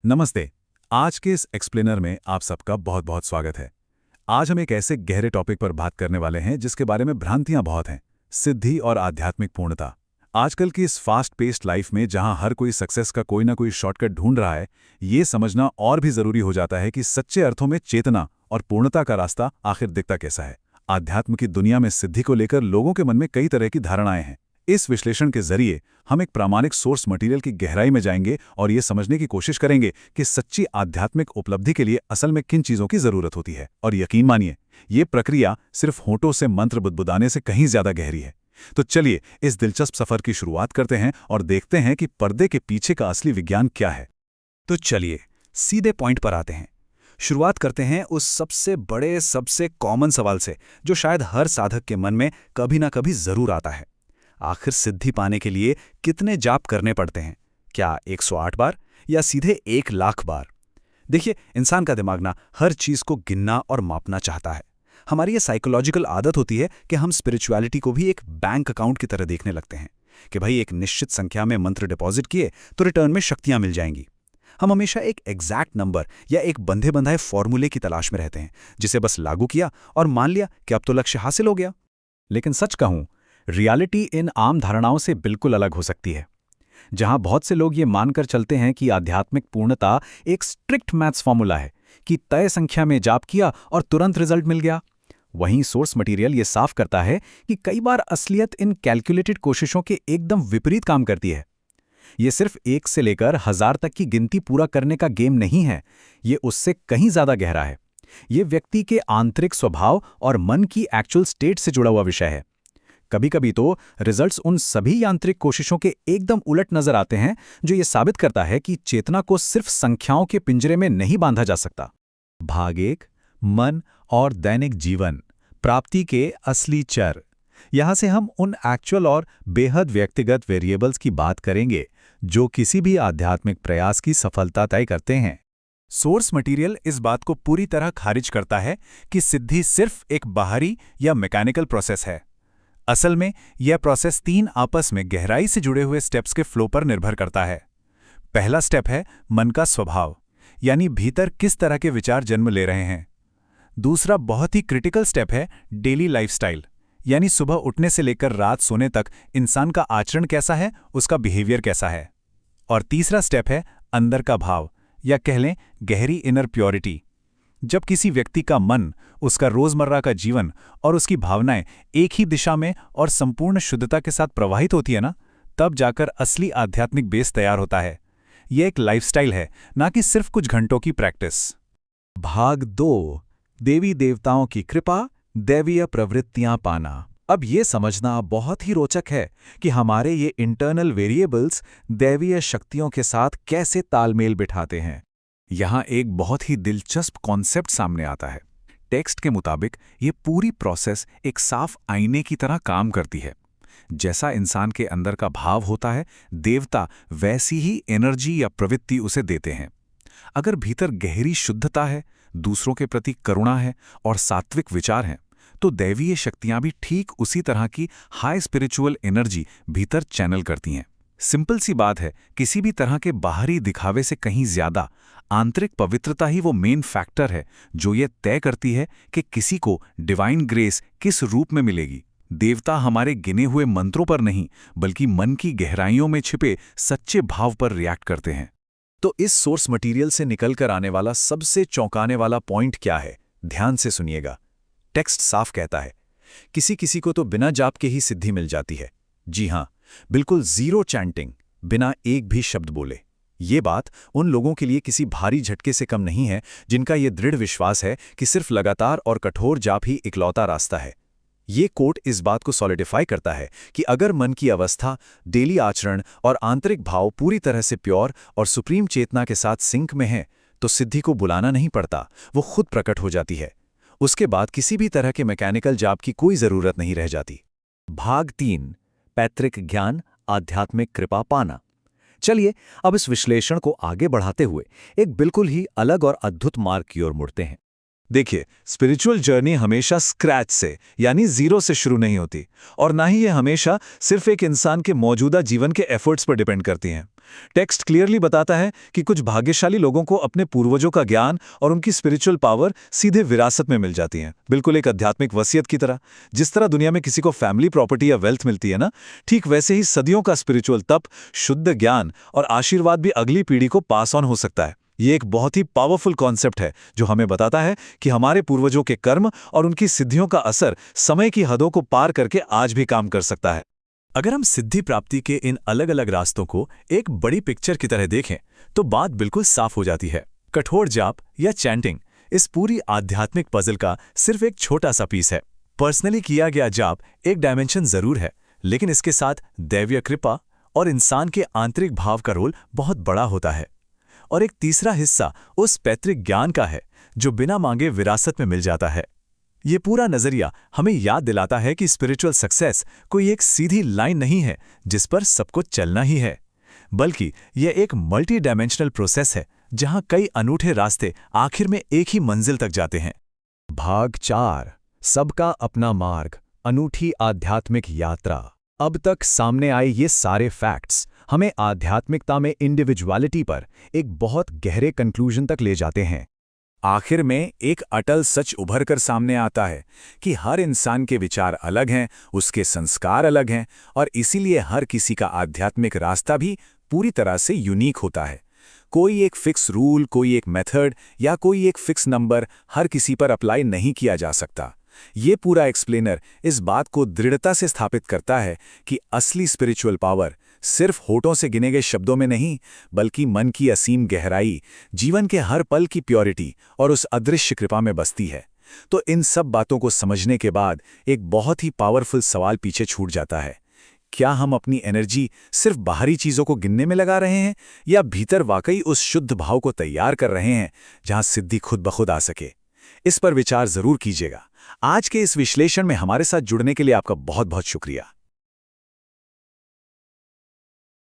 नमस्ते। आज के इस एक्सप्लेनर में आप सबका बहुत बहुत स्वागत है। आज हम एक ऐसे गहरे टॉपिक पर बात करने वाले हैं जिसके बारे में भ्रांतियां बहुत हैं, सिद्धि और आध्यात्मिक पूर्णता। आजकल की इस फास्ट पेस्ड लाइफ में जहां हर कोई सक्सेस का कोई ना कोई शॉर्टकट ढूंढ रहा है, ये समझना और भी जरूरी हो जाता है कि सच्चे अर्थों में चेतना और पूर्णता का रास्ता आखिर दिखता कैसा है। आध्यात्म की दुनिया में सिद्धि को लेकर लोगों के मन में कई तरह की धारणाएं हैं। इस विश्लेषण के जरिए हम एक प्रामाणिक सोर्स मटेरियल की गहराई में जाएंगे और ये समझने की कोशिश करेंगे कि सच्ची आध्यात्मिक उपलब्धि के लिए असल में किन चीजों की जरूरत होती है। और यकीन मानिए, ये प्रक्रिया सिर्फ होठों से मंत्र बुदबुदाने से कहीं ज्यादा गहरी है। तो चलिए इस दिलचस्प सफर की शुरुआत करते हैं और देखते हैं कि पर्दे के पीछे का असली विज्ञान क्या है। तो चलिए सीधे पॉइंट पर आते हैं। शुरुआत करते हैं उस सबसे बड़े, सबसे कॉमन सवाल से जो शायद हर साधक के मन में कभी ना कभी जरूर आता है। आखिर सिद्धि पाने के लिए कितने जाप करने पड़ते हैं? क्या 108 बार या सीधे 1 लाख बार? देखिए, इंसान का दिमाग ना हर चीज को गिनना और मापना चाहता है। हमारी ये साइकोलॉजिकल आदत होती है कि हम स्पिरिचुअलिटी को भी एक बैंक अकाउंट की तरह देखने लगते हैं कि भाई एक निश्चित संख्या में मंत्र डिपॉजिट किए तो रिटर्न में शक्तियां मिल जाएंगी। हम हमेशा एक एग्जैक्ट नंबर या एक बंधे बंधाए फॉर्मूले की तलाश में रहते हैं जिसे बस लागू किया और मान लिया कि अब तो लक्ष्य हासिल हो गया। लेकिन सच कहूं, रियलिटी इन आम धारणाओं से बिल्कुल अलग हो सकती है। जहां बहुत से लोग ये मानकर चलते हैं कि आध्यात्मिक पूर्णता एक स्ट्रिक्ट मैथ्स फॉर्मूला है कि तय संख्या में जाप किया और तुरंत रिजल्ट मिल गया, वहीं सोर्स मटेरियल ये साफ करता है कि कई बार असलियत इन कैलकुलेटेड कोशिशों के एकदम विपरीत काम करती है। ये सिर्फ 1 से लेकर 1000 तक की गिनती पूरा करने का गेम नहीं है, ये उससे कहीं ज्यादा गहरा है। ये व्यक्ति के आंतरिक स्वभाव और मन की एक्चुअल स्टेट से जुड़ा हुआ विषय है। कभी कभी तो रिजल्ट्स उन सभी यांत्रिक कोशिशों के एकदम उलट नजर आते हैं, जो ये साबित करता है कि चेतना को सिर्फ संख्याओं के पिंजरे में नहीं बांधा जा सकता। भाग 1, मन और दैनिक जीवन, प्राप्ति के असली चर। यहां से हम उन एक्चुअल और बेहद व्यक्तिगत वेरिएबल्स की बात करेंगे जो किसी भी आध्यात्मिक प्रयास की सफलता तय करते हैं। सोर्स मटेरियल इस बात को पूरी तरह खारिज करता है कि सिद्धि सिर्फ एक बाहरी या मैकेनिकल प्रोसेस है। असल में यह प्रोसेस 3 आपस में गहराई से जुड़े हुए स्टेप्स के फ्लो पर निर्भर करता है। पहला स्टेप है मन का स्वभाव, यानी भीतर किस तरह के विचार जन्म ले रहे हैं। दूसरा बहुत ही क्रिटिकल स्टेप है डेली लाइफस्टाइल, यानी सुबह उठने से लेकर रात सोने तक इंसान का आचरण कैसा है, उसका बिहेवियर कैसा है। और तीसरा स्टेप है अंदर का भाव, या कह लें गहरी इनर प्योरिटी। जब किसी व्यक्ति का मन, उसका रोजमर्रा का जीवन और उसकी भावनाएं एक ही दिशा में और संपूर्ण शुद्धता के साथ प्रवाहित होती है ना, तब जाकर असली आध्यात्मिक बेस तैयार होता है। यह एक लाइफस्टाइल है, ना कि सिर्फ कुछ घंटों की प्रैक्टिस। भाग 2, देवी देवताओं की कृपा, दैवीय प्रवृत्तियां पाना। अब ये समझना बहुत ही रोचक है कि हमारे ये इंटरनल वेरिएबल्स दैवीय शक्तियों के साथ कैसे तालमेल बिठाते हैं। यहाँ एक बहुत ही दिलचस्प कॉन्सेप्ट सामने आता है। टेक्स्ट के मुताबिक ये पूरी प्रोसेस एक साफ आईने की तरह काम करती है। जैसा इंसान के अंदर का भाव होता है, देवता वैसी ही एनर्जी या प्रवृत्ति उसे देते हैं। अगर भीतर गहरी शुद्धता है, दूसरों के प्रति करुणा है और सात्विक विचार हैं, तो दैवीय शक्तियां भी ठीक उसी तरह की हाई स्पिरिचुअल एनर्जी भीतर चैनल करती हैं। सिंपल सी बात है, किसी भी तरह के बाहरी दिखावे से कहीं ज्यादा आंतरिक पवित्रता ही वो मेन फैक्टर है जो ये तय करती है कि किसी को डिवाइन ग्रेस किस रूप में मिलेगी। देवता हमारे गिने हुए मंत्रों पर नहीं, बल्कि मन की गहराइयों में छिपे सच्चे भाव पर रिएक्ट करते हैं। तो इस सोर्स मटेरियल से निकलकर आने वाला सबसे चौंकाने वाला पॉइंट क्या है? ध्यान से सुनिएगा। टेक्स्ट साफ कहता है, किसी किसी को तो बिना जाप के ही सिद्धि मिल जाती है। जी हां, बिल्कुल जीरो चैंटिंग, बिना एक भी शब्द बोले। ये बात उन लोगों के लिए किसी भारी झटके से कम नहीं है जिनका ये दृढ़ विश्वास है कि सिर्फ लगातार और कठोर जाप ही इकलौता रास्ता है। ये कोट इस बात को सॉलिडिफाई करता है कि अगर मन की अवस्था, डेली आचरण और आंतरिक भाव पूरी तरह से प्योर और सुप्रीम चेतना के साथ सिंक में है, तो सिद्धि को बुलाना नहीं पड़ता, वो खुद प्रकट हो जाती है। उसके बाद किसी भी तरह के मैकेनिकल जाप की कोई जरूरत नहीं रह जाती। भाग 3, पैतृक ज्ञान, आध्यात्मिक कृपा पाना। चलिए अब इस विश्लेषण को आगे बढ़ाते हुए एक बिल्कुल ही अलग और अद्भुत मार्ग की ओर मुड़ते हैं। देखिए, स्पिरिचुअल जर्नी हमेशा स्क्रैच से यानी जीरो से शुरू नहीं होती, और ना ही ये हमेशा सिर्फ एक इंसान के मौजूदा जीवन के एफर्ट्स पर डिपेंड करती हैं। टेक्स्ट क्लियरली बताता है कि कुछ भाग्यशाली लोगों को अपने पूर्वजों का ज्ञान और उनकी स्पिरिचुअल पावर सीधे विरासत में मिल जाती हैं, बिल्कुल एक आध्यात्मिक वसीयत की तरह। जिस तरह दुनिया में किसी को फैमिली प्रॉपर्टी या वेल्थ मिलती है ना, ठीक वैसे ही सदियों का स्पिरिचुअल तप, शुद्ध ज्ञान और आशीर्वाद भी अगली पीढ़ी को पास ऑन हो सकता है। ये एक बहुत ही पावरफुल कॉन्सेप्ट है जो हमें बताता है कि हमारे पूर्वजों के कर्म और उनकी सिद्धियों का असर समय की हदों को पार करके आज भी काम कर सकता है। अगर हम सिद्धि प्राप्ति के इन अलग अलग रास्तों को एक बड़ी पिक्चर की तरह देखें तो बात बिल्कुल साफ हो जाती है। कठोर जाप या चैंटिंग इस पूरी आध्यात्मिक पजल का सिर्फ एक छोटा सा पीस है। पर्सनली किया गया जाप एक डायमेंशन जरूर है, लेकिन इसके साथ दैवीय कृपा और इंसान के आंतरिक भाव का रोल बहुत बड़ा होता है। और एक तीसरा हिस्सा उस पैतृक ज्ञान का है जो बिना मांगे विरासत में मिल जाता है। ये पूरा नजरिया हमें याद दिलाता है कि स्पिरिचुअल सक्सेस कोई एक सीधी लाइन नहीं है जिस पर सबको चलना ही है, बल्कि यह एक मल्टी डायमेंशनल प्रोसेस है जहां कई अनूठे रास्ते आखिर में एक ही मंजिल तक जाते हैं। भाग 4, सबका अपना मार्ग, अनूठी आध्यात्मिक यात्रा। अब तक सामने आए ये सारे फैक्ट्स हमें आध्यात्मिकता में इंडिविजुअलिटी पर एक बहुत गहरे कंक्लूजन तक ले जाते हैं। आखिर में एक अटल सच उभर कर सामने आता है कि हर इंसान के विचार अलग हैं, उसके संस्कार अलग हैं, और इसीलिए हर किसी का आध्यात्मिक रास्ता भी पूरी तरह से यूनिक होता है। कोई एक फिक्स रूल, कोई एक मेथड या कोई एक फिक्स नंबर हर किसी पर अप्लाई नहीं किया जा सकता। ये पूरा एक्सप्लेनर इस बात को दृढ़ता से स्थापित करता है कि असली स्पिरिचुअल पावर सिर्फ होठों से गिने गए शब्दों में नहीं, बल्कि मन की असीम गहराई, जीवन के हर पल की प्योरिटी और उस अदृश्य कृपा में बसती है। तो इन सब बातों को समझने के बाद एक बहुत ही पावरफुल सवाल पीछे छूट जाता है। क्या हम अपनी एनर्जी सिर्फ बाहरी चीज़ों को गिनने में लगा रहे हैं, या भीतर वाकई उस शुद्ध भाव को तैयार कर रहे हैं जहां सिद्धि खुद ब खुद आ सके? इस पर विचार जरूर कीजिएगा। आज के इस विश्लेषण में हमारे साथ जुड़ने के लिए आपका बहुत बहुत शुक्रिया।